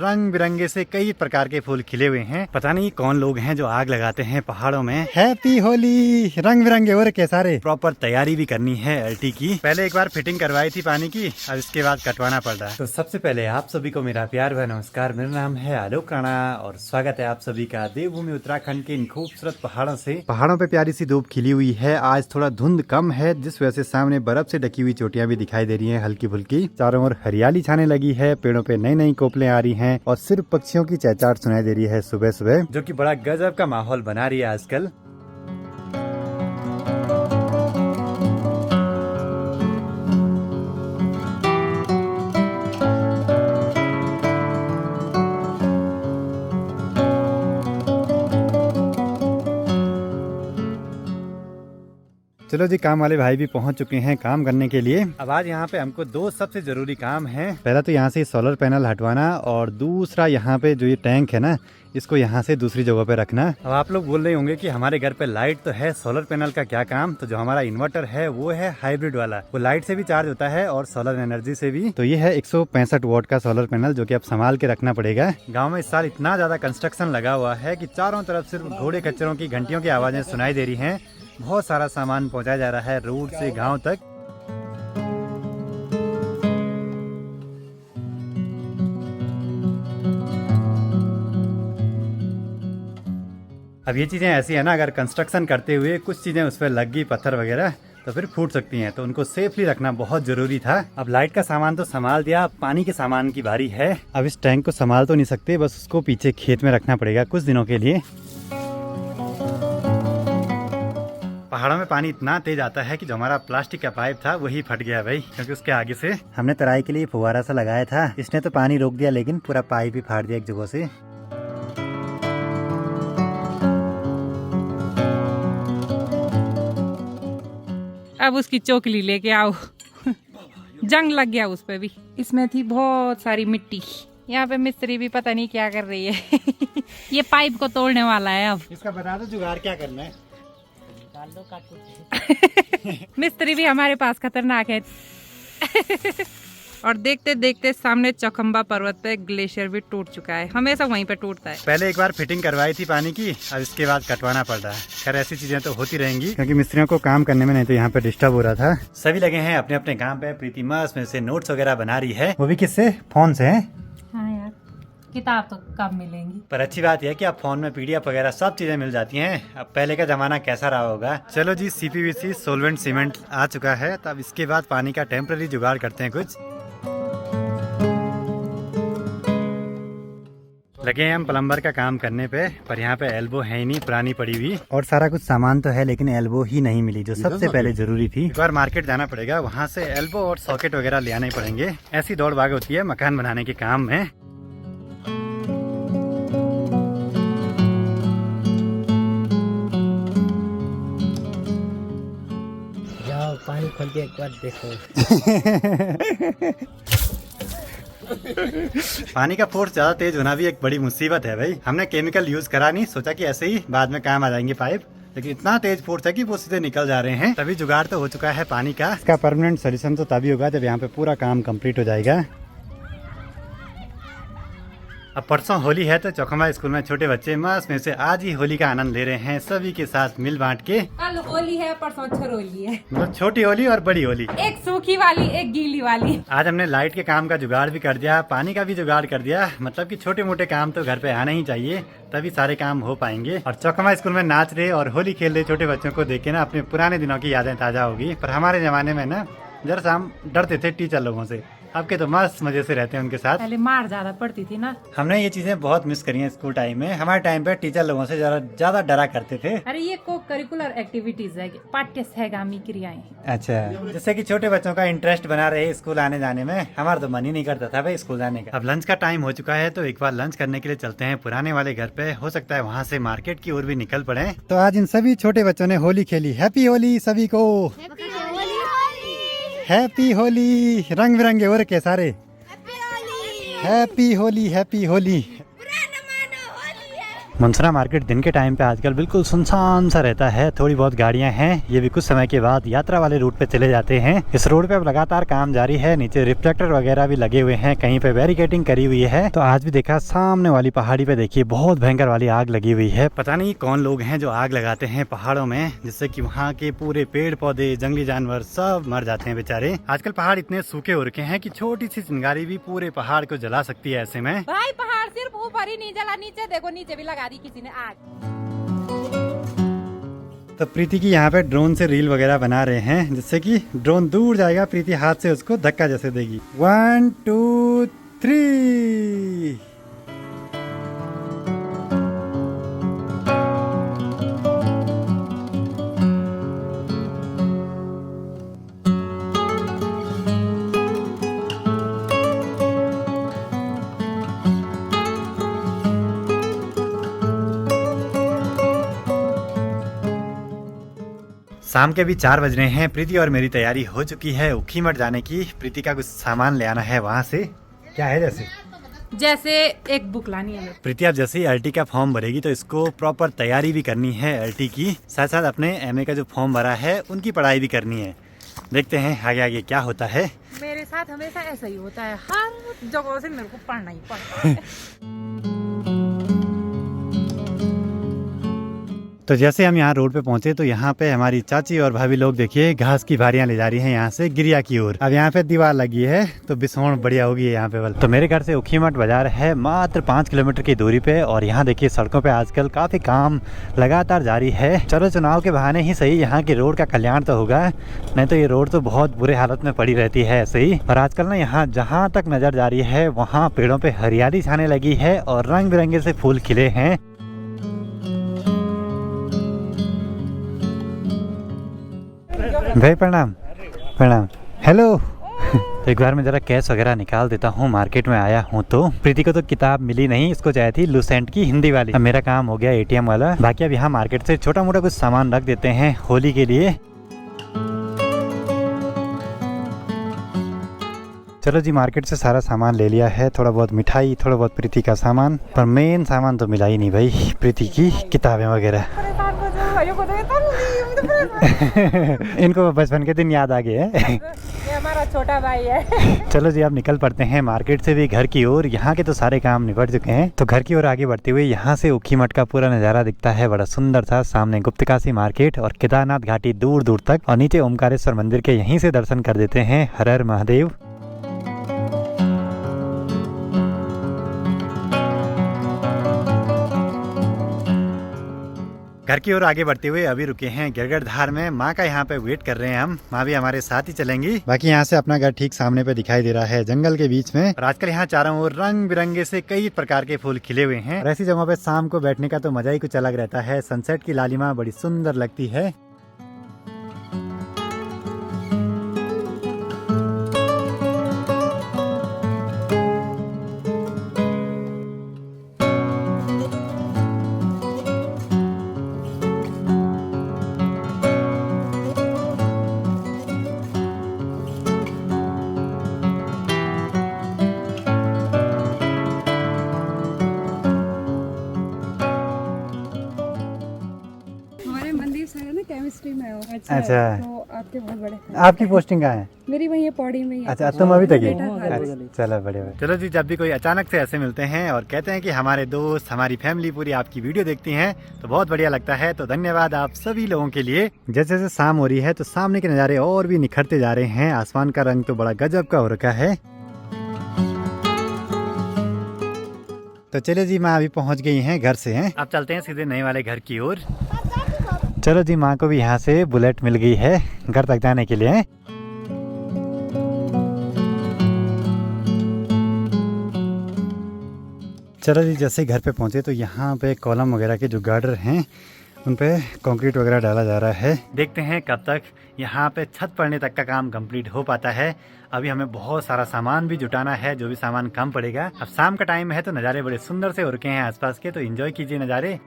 रंग बिरंगे से कई प्रकार के फूल खिले हुए हैं। पता नहीं कौन लोग हैं जो आग लगाते हैं पहाड़ों में। हैप्पी होली, रंग बिरंगे हो रखे सारे। प्रॉपर तैयारी भी करनी है अल्टी की। पहले एक बार फिटिंग करवाई थी पानी की, अब इसके बाद कटवाना पड़ रहा है। तो सबसे पहले आप सभी को मेरा प्यार व नमस्कार। मेरा नाम है आलोक राणा और स्वागत है आप सभी का देवभूमि उत्तराखंड के इन खूबसूरत पहाड़ों से। पहाड़ों पे प्यारी सी धूप खिली हुई है। आज थोड़ा धुंध कम है, जिस वजह से सामने बर्फ से ढकी हुई चोटियां भी दिखाई दे रही हैं हल्की फुल्की। चारों ओर हरियाली छाने लगी है, पेड़ों पे नई नई कोपलें आ रही हैं और सिर्फ पक्षियों की चहचहाट सुनाई दे रही है सुबह सुबह, जो कि बड़ा गजब का माहौल बना रही है आजकल। चलो जी, काम वाले भाई भी पहुंच चुके हैं काम करने के लिए। अब आज यहाँ पे हमको दो सबसे जरूरी काम है। पहला तो यहाँ से सोलर पैनल हटवाना और दूसरा यहाँ पे जो ये टैंक है ना, इसको यहाँ से दूसरी जगह पे रखना। अब आप लोग बोल रहे होंगे कि हमारे घर पे लाइट तो है, सोलर पैनल का क्या काम। तो जो हमारा इन्वर्टर है वो है हाइब्रिड वाला, वो लाइट से भी चार्ज होता है और सोलर एनर्जी से भी। तो ये है 165 वॉट का सोलर पैनल, जो कि अब संभाल के रखना पड़ेगा। गाँव में इस साल इतना ज्यादा कंस्ट्रक्शन लगा हुआ है कि चारों तरफ सिर्फ घोड़े खच्चरों की घंटियों की आवाजें सुनाई दे रही है। बहुत सारा सामान पहुंचाया जा रहा है रोड से गांव तक। अब ये चीजें ऐसी है ना, अगर कंस्ट्रक्शन करते हुए कुछ चीजें उस पर लग गई, पत्थर वगैरह, तो फिर फूट सकती हैं। तो उनको सेफली रखना बहुत जरूरी था। अब लाइट का सामान तो संभाल दिया, अब पानी के सामान की बारी है। अब इस टैंक को संभाल तो नहीं सकते, बस उसको पीछे खेत में रखना पड़ेगा कुछ दिनों के लिए। पहाड़ों में पानी इतना तेज आता है कि जो हमारा प्लास्टिक का पाइप था वही फट गया भाई, क्योंकि उसके आगे से हमने तराई के लिए फुवारा सा लगाया था। इसने तो पानी रोक दिया, लेकिन पूरा पाइप ही फाड़ दिया एक जगह से। अब उसकी चोकली लेके आओ। जंग लग गया उस पे भी। इसमें थी बहुत सारी मिट्टी। यहाँ पे मिस्त्री भी पता नहीं क्या कर रही है। ये पाइप को तोड़ने वाला है अब। इसका बता दो जुगाड़ क्या करना है। मिस्त्री भी हमारे पास खतरनाक है। और देखते देखते सामने चौखंबा पर्वत पे ग्लेशियर भी टूट चुका है। हमेशा वहीं पे टूटता है। पहले एक बार फिटिंग करवाई थी पानी की, अब इसके बाद कटवाना पड़ रहा है। खैर ऐसी चीजें तो होती रहेंगी, क्योंकि मिस्त्रियों को काम करने में नहीं तो यहाँ पे डिस्टर्ब हो रहा था। सभी लगे हैं अपने अपने काम पे। प्रीति मस्त में से नोट्स वगैरह बना रही है, वो भी किससे, फोन से है। हाँ यार, किताब तो कब मिलेंगी। पर अच्छी बात यह है कि अब फोन में पीडीएफ वगैरह सब चीजें मिल जाती हैं। अब पहले का जमाना कैसा रहा होगा। चलो जी, सीपीवीसी सोलवेंट सीमेंट आ चुका है, तो अब इसके बाद पानी का टेम्पररी जुगाड़ करते हैं कुछ। लगे हैं हम प्लम्बर का काम करने पे, पर यहाँ पे एल्बो है ही नहीं, पुरानी पड़ी हुई। और सारा कुछ सामान तो है, लेकिन एल्बो ही नहीं मिली, जो सबसे पहले जरूरी थी। एक बार मार्केट जाना पड़ेगा, वहाँ से एल्बो और सॉकेट वगैरह ले आने पड़ेंगे। ऐसी दौड़ भाग होती है मकान बनाने के काम में। पानी खोल के एक बार देखो। पानी का फोर्स ज्यादा तेज होना भी एक बड़ी मुसीबत है भाई। हमने केमिकल यूज करा नहीं, सोचा कि ऐसे ही बाद में काम आ जाएंगे पाइप, लेकिन इतना तेज फोर्स है कि वो सीधे निकल जा रहे हैं। तभी जुगाड़ तो हो चुका है पानी का। इसका परमानेंट सोल्यूशन तो तभी होगा जब यहाँ पे पूरा काम कंप्लीट हो जाएगा। अब परसों होली है, तो चौखंबा स्कूल में छोटे बच्चे मस्त में से आज ही होली का आनंद ले रहे हैं, सभी के साथ मिल बांट के। कल होली है, परसों होली है। मतलब छोटी होली और बड़ी होली, एक सूखी वाली एक गीली वाली। आज हमने लाइट के काम का जुगाड़ भी कर दिया, पानी का भी जुगाड़ कर दिया। मतलब कि छोटे मोटे काम तो घर पे आना ही चाहिए, तभी सारे काम हो पाएंगे। और चौखंबा स्कूल में नाच रहे और होली खेल रहे छोटे बच्चों को देख के ना अपने पुराने दिनों की यादें ताजा होगी। पर हमारे जमाने में ना जरा सा हम डरते थे टीचर लोगों से, अब के तो मस्त मजे से रहते हैं उनके साथ। पहले मार ज्यादा पड़ती थी ना। हमने ये चीजें बहुत मिस करी हैं स्कूल टाइम में। हमारे टाइम पे टीचर लोगों से ज्यादा डरा करते थे। अरे ये को करिकुलर एक्टिविटीज है, पाठ्य सहगामी क्रियाएं। अच्छा, जैसे कि छोटे बच्चों का इंटरेस्ट बना रहे स्कूल आने जाने में। हमारा तो मन ही नहीं करता था भाई स्कूल जाने का। अब लंच का टाइम हो चुका है, तो एक बार लंच करने के लिए चलते हैं पुराने वाले घर पे। हो सकता है वहाँ से मार्केट की ओर भी निकल पड़े। तो आज इन सभी छोटे बच्चों ने होली खेली। हैप्पी होली सभी को। हैप्पी होली, रंग बिरंगे हो रखे सारे। Happy Holi, happy Holi. Mansura market दिन के टाइम पे आजकल बिल्कुल सुनसान सा रहता है। थोड़ी बहुत गाड़ियां हैं, ये भी कुछ समय के बाद यात्रा वाले रूट पे चले जाते हैं। इस रोड पे अब लगातार काम जारी है। नीचे रिफ्लेक्टर वगैरह भी लगे हुए हैं, कहीं पे बैरिकेडिंग करी हुई है। तो आज भी देखा सामने वाली पहाड़ी पे देखिए बहुत भयंकर वाली आग लगी हुई है। पता नहीं कौन लोग हैं जो आग लगाते हैं पहाड़ों में, जिससे कि वहाँ के पूरे पेड़ पौधे जंगली जानवर सब मर जाते हैं बेचारे। आजकल पहाड़ इतने सूखे हो रखे हैं कि छोटी सी चिंगारी भी पूरे पहाड़ को जला सकती है। ऐसे में भाई पहाड़ सिर्फ ऊपर ही नहीं जला, नीचे देखो, नीचे भी लगा दी किसी ने आग। तो प्रीति की यहाँ पे ड्रोन से रील वगैरह बना रहे हैं, जिससे कि ड्रोन दूर जाएगा, प्रीति हाथ से उसको धक्का जैसे देगी। 1 2 3। शाम के भी 4 बज रहे हैं। प्रीति और मेरी तैयारी हो चुकी है ऊखीमठ जाने की। प्रीति का कुछ सामान ले आना है वहाँ से। क्या है जैसे एक बुक लानी है। प्रीति अब जैसे ही एलटी का फॉर्म भरेगी तो इसको प्रॉपर तैयारी भी करनी है एलटी की, साथ साथ अपने एमए का जो फॉर्म भरा है उनकी पढ़ाई भी करनी है। देखते हैं आगे आगे क्या होता है। मेरे साथ हमेशा ऐसा ही होता है, हर जगह से मेरे को पढ़ना ही पड़ता है। तो जैसे हम यहाँ रोड पे पहुंचे तो यहाँ पे हमारी चाची और भाभी लोग देखिए घास की भारियां ले जा रही हैं यहाँ से गिरिया की ओर। अब यहाँ पे दीवार लगी है तो बिसौण बढ़िया होगी यहाँ पे वाल। तो मेरे घर से ऊखीमठ बाजार है मात्र 5 किलोमीटर की दूरी पे, और यहाँ देखिए सड़कों पे आजकल काफी काम लगातार जारी है। चलो चुनाव के बहाने ही सही यहाँ की रोड का कल्याण तो होगा, नहीं तो ये रोड तो बहुत बुरे हालत में पड़ी रहती है ऐसे ही। और आजकल ना यहाँ जहाँ तक नजर जा रही है वहाँ पेड़ों पे हरियाली छाने लगी है और रंग बिरंगे से फूल खिले हैं। भाई प्रणाम। प्रणाम। हेलो। तो एक बार मैं जरा कैश वगैरह निकाल देता हूँ, मार्केट में आया हूँ तो। प्रीति को तो किताब मिली नहीं, इसको चाहिए थी लुसेंट की हिंदी वाली। अब मेरा काम हो गया एटीएम वाला। बाकी अब यहाँ मार्केट से छोटा मोटा कुछ सामान रख देते हैं होली के लिए। चलो जी, मार्केट से सारा सामान ले लिया है, थोड़ा बहुत मिठाई, थोड़ा बहुत प्रीति का सामान, पर मेन सामान तो मिला ही नहीं भाई, प्रीति की किताबें वगैरह। इनको बचपन के दिन याद आ गए हैं। ये हमारा छोटा भाई है। चलो जी, अब निकल पड़ते हैं मार्केट से भी घर की ओर। यहाँ के तो सारे काम निपट चुके हैं, तो घर की ओर आगे बढ़ते हुए यहाँ से ऊखीमठ का पूरा नज़ारा दिखता है, बड़ा सुंदर था। सामने गुप्तकाशी मार्केट और केदारनाथ घाटी दूर दूर तक, और नीचे ओमकारेश्वर मंदिर के यहीं से दर्शन कर देते हैं। हर हर महादेव। घर की ओर आगे बढ़ते हुए अभी रुके हैं गिरगढ़धार में। माँ का यहाँ पे वेट कर रहे हैं हम, माँ भी हमारे साथ ही चलेंगी। बाकी यहाँ से अपना घर ठीक सामने पे दिखाई दे रहा है जंगल के बीच में, और आजकल यहाँ चारों ओर रंग बिरंगे से कई प्रकार के फूल खिले हुए हैं। और ऐसी जगहों पे शाम को बैठने का तो मजा ही कुछ अलग रहता है। सनसेट की लालिमा बड़ी सुंदर लगती है। केमिस्ट्री में हो। अच्छा, तो आपके बहुत बड़े fan। आपकी पोस्टिंग कहाँ है? मेरी वही है पौड़ी में ही है। अच्छा, तुम अभी तक ही? बेटा चलो बढ़िया। चलो जी, जब भी कोई अचानक से ऐसे मिलते हैं और कहते हैं कि हमारे दोस्त, हमारी फैमिली पूरी आपकी वीडियो देखती हैं, तो बहुत बढ़िया लगता है। तो धन्यवाद आप सभी लोगों के लिए। जैसे जैसे शाम हो रही है तो सामने के नज़ारे और भी निखरते जा रहे हैं। आसमान का रंग तो बड़ा गजब का हो रखा है। तो चलिए जी, माँ अभी पहुँच गई हैं घर से हैं। अब चलते हैं सीधे नए वाले घर की ओर। चलो जी, माँ को भी यहाँ से बुलेट मिल गई है घर तक जाने के लिए। चलो जी, जैसे घर पे पहुँचे तो यहाँ पे कॉलम वगैरह के जो गार्डर हैं उन पे कंक्रीट वगैरह डाला जा रहा है। देखते हैं कब तक यहाँ पे छत पड़ने तक का काम कंप्लीट हो पाता है। अभी हमें बहुत सारा सामान भी जुटाना है, जो भी सामान कम पड़ेगा। अब शाम का टाइम है तो नज़ारे बड़े सुंदर से हो रखे हैं आसपास के, तो एंजॉय कीजिए नज़ारे।